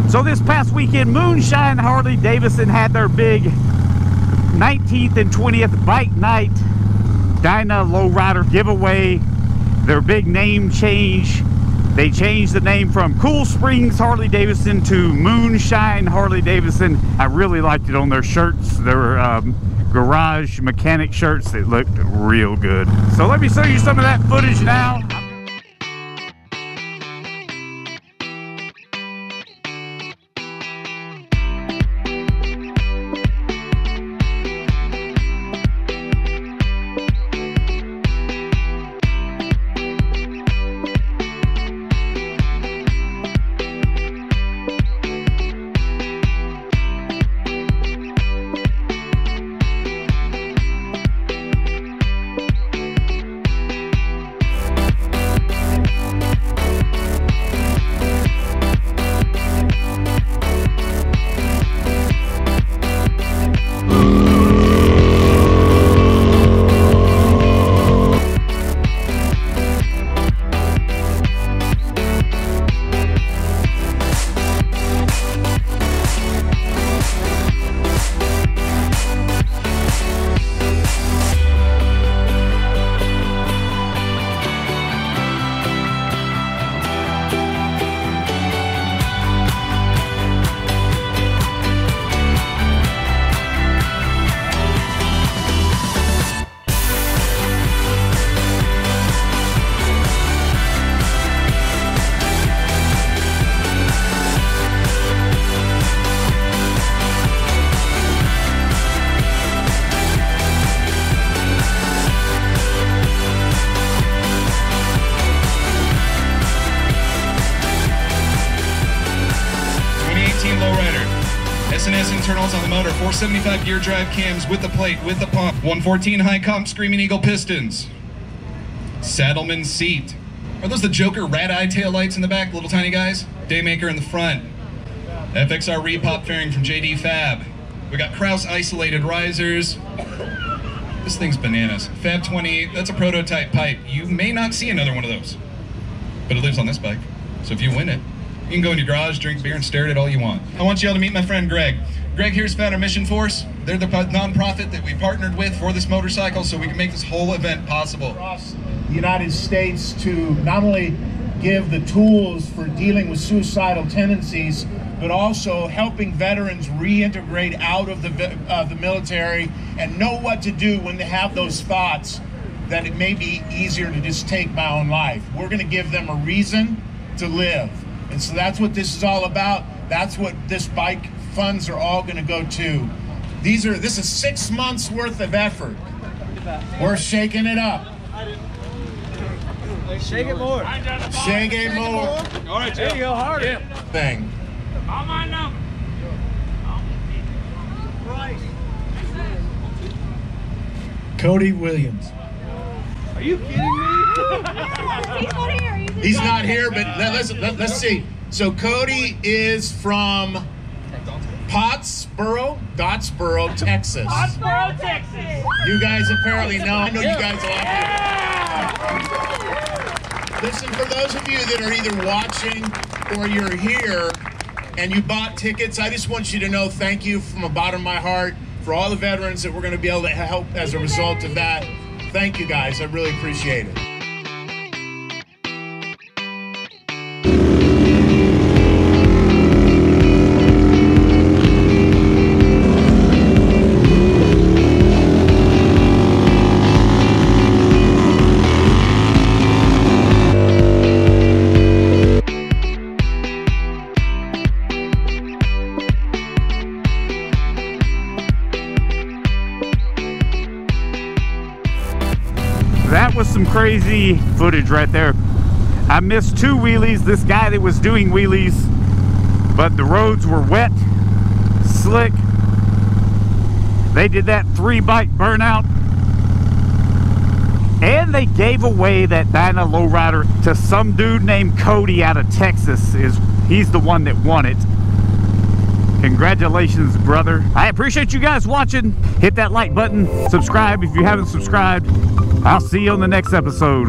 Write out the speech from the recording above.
So this past weekend, Moonshine Harley Davidson had their big 19th and 20th bike night Dyna Lowrider giveaway. Their big name change. They changed the name from Cool Springs Harley Davidson to Moonshine Harley Davidson. I really liked it on their shirts. Their garage mechanic shirts. It looked real good. So let me show you some of that footage now. S&S internals on the motor, 475 gear drive cams with the plate, with the pump, 114 high comp Screaming Eagle pistons, Saddleman seat. Are those the Joker rat eye tail lights in the back, little tiny guys? Daymaker in the front. FXR repop fairing from JD Fab. We got Kraus isolated risers. This thing's bananas. Fab 28, that's a prototype pipe. You may not see another one of those, but it lives on this bike. So if you win it, you can go in your garage, drink beer, and stare at it all you want. I want you all to meet my friend Greg. Greg here's founded Mission Force. They're the nonprofit that we partnered with for this motorcycle so we can make this whole event possible. Across the United States to not only give the tools for dealing with suicidal tendencies, but also helping veterans reintegrate out of the military and know what to do when they have those thoughts that it may be easier to just take my own life. We're going to give them a reason to live. And so that's what this is all about. That's what this bike funds are all going to go to. This is 6 months worth of effort. We're shaking it up. Shake it more. Shake it more. All right, there you go, harder. Thing. Call my number. Cody Williams. Are you kidding me? He's not here. He's not here, but let's see. So Cody is from Pottsboro, Texas. Pottsboro, Texas. You guys apparently know. I know you guys all do. Listen, for those of you that are either watching or you're here and you bought tickets, I just want you to know thank you from the bottom of my heart for all the veterans that we're going to be able to help as a result of that. Thank you guys. I really appreciate it. That was some crazy footage right there. I missed 2 wheelies. This guy that was doing wheelies, but the roads were wet, slick. They did that 3-bike burnout, and they gave away that Dyna Lowrider to some dude named Cody out of Texas. He's the one that won it. Congratulations, brother. I appreciate you guys watching. Hit that like button, subscribe if you haven't subscribed. I'll see you on the next episode.